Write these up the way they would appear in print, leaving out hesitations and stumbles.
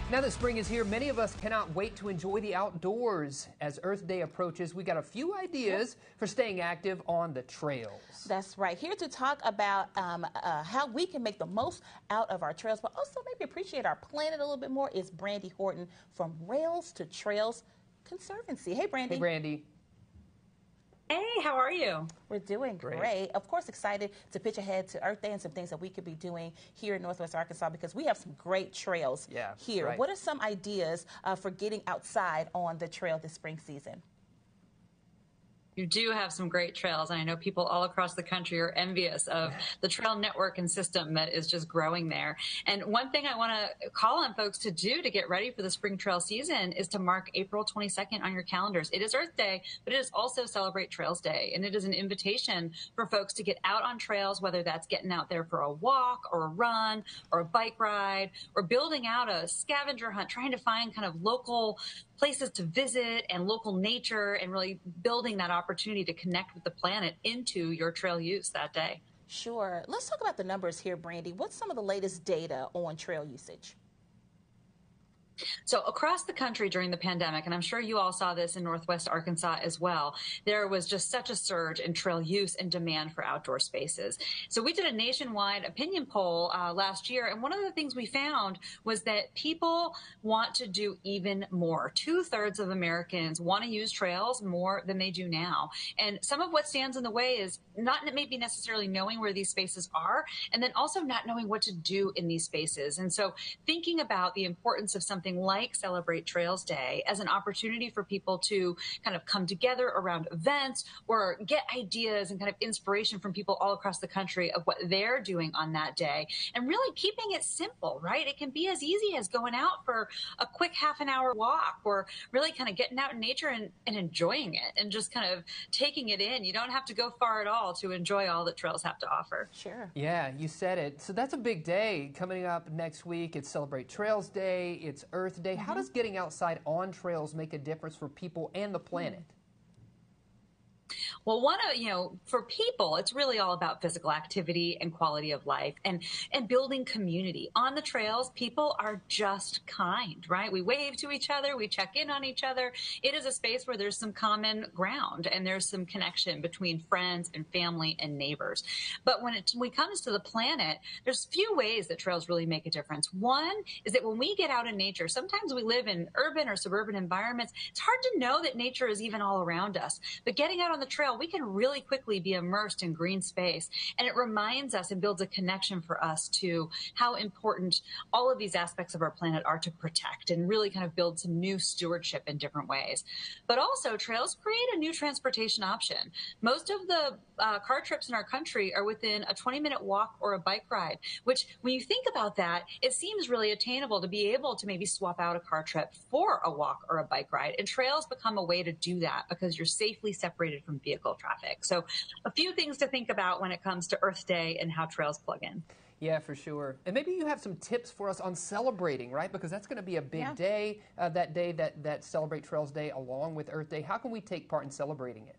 Now that spring is here, many of us cannot wait to enjoy the outdoors. As Earth Day approaches, we got a few ideas for staying active on the trails. That's right. Here to talk about how we can make the most out of our trails, but also maybe appreciate our planet a little bit more is Brandy Horton from Rails to Trails Conservancy. Hey, Brandy. Hey, Brandy. Hey, how are you? We're doing great. Of course, excited to pitch ahead to Earth Day and some things that we could be doing here in Northwest Arkansas because we have some great trails here. Right. What are some ideas for getting outside on the trail this spring season? You do have some great trails, and I know people all across the country are envious of the trail network and system that is just growing there. And one thing I want to call on folks to do to get ready for the spring trail season is to mark April 22nd on your calendars. It is Earth Day, but it is also Celebrate Trails Day, and it is an invitation for folks to get out on trails, whether that's getting out there for a walk or a run or a bike ride or building out a scavenger hunt, trying to find kind of local places to visit and local nature and really building that opportunity to connect with the planet into your trail use that day. Sure. Let's talk about the numbers here, Brandy. What's some of the latest data on trail usage? So across the country during the pandemic, and I'm sure you all saw this in Northwest Arkansas as well, there was just such a surge in trail use and demand for outdoor spaces. So we did a nationwide opinion poll last year, and one of the things we found was that people want to do even more. 2/3 of Americans want to use trails more than they do now. And some of what stands in the way is not maybe necessarily knowing where these spaces are, and then also not knowing what to do in these spaces. And so thinking about the importance of something like Celebrate Trails Day as an opportunity for people to kind of come together around events or get ideas and kind of inspiration from people all across the country of what they're doing on that day, and really keeping it simple, right? It can be as easy as going out for a quick half an hour walk or really kind of getting out in nature and enjoying it and just kind of taking it in. You don't have to go far at all to enjoy all that trails have to offer. Sure. Yeah, you said it. So that's a big day coming up next week. It's Celebrate Trails Day. It's Earth Day. How does getting outside on trails make a difference for people and the planet? Well, for people, it's really all about physical activity and quality of life and building community. On the trails, people are just kind, right? We wave to each other. We check in on each other. It is a space where there's some common ground and there's some connection between friends and family and neighbors. But when it comes to the planet, there's few ways that trails really make a difference. One is that when we get out in nature, sometimes we live in urban or suburban environments. It's hard to know that nature is even all around us. But getting out on the trail, we can really quickly be immersed in green space. And it reminds us and builds a connection for us to how important all of these aspects of our planet are to protect and really kind of build some new stewardship in different ways. But also, trails create a new transportation option. Most of the car trips in our country are within a 20-minute walk or a bike ride, which when you think about that, it seems really attainable to be able to maybe swap out a car trip for a walk or a bike ride. And trails become a way to do that because you're safely separated from vehicle traffic. So a few things to think about when it comes to Earth Day and how trails plug in. Yeah, for sure. And maybe you have some tips for us on celebrating, right? Because that's going to be a big day, that day that Celebrate Trails Day along with Earth Day. How can we take part in celebrating it?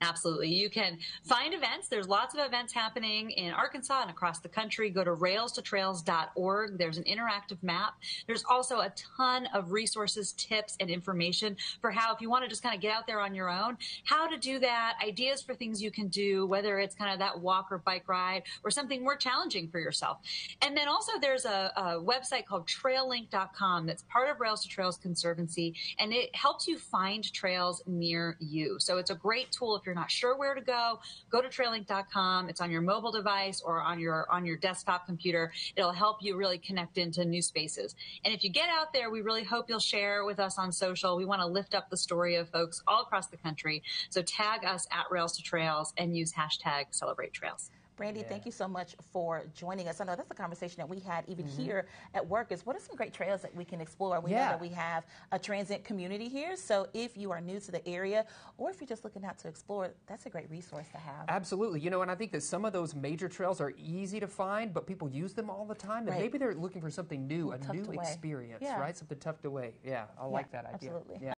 Absolutely. You can find events. There's lots of events happening in Arkansas and across the country. Go to railstotrails.org. There's an interactive map. There's also a ton of resources, tips, and information for how, if you want to just kind of get out there on your own, how to do that, ideas for things you can do, whether it's kind of that walk or bike ride or something more challenging for yourself. And then also there's a website called traillink.com that's part of Rails to Trails Conservancy, and it helps you find trails near you. So it's a great tool if you're not sure where to go to traillink.com. It's on your mobile device or on your desktop computer. It'll help you really connect into new spaces. And if you get out there, we really hope you'll share with us on social. We want to lift up the story of folks all across the country. So tag us at Rails to Trails and use hashtag Celebrate Trails. Brandy, thank you so much for joining us. I know that's a conversation that we had even here at work is what are some great trails that we can explore? We know that we have a transit community here, so if you are new to the area or if you're just looking out to explore, that's a great resource to have. Absolutely. You know, and I think that some of those major trails are easy to find, but people use them all the time, and maybe they're looking for something new, a new experience, right? Something tucked away. Yeah, I like that idea. Absolutely. Yeah.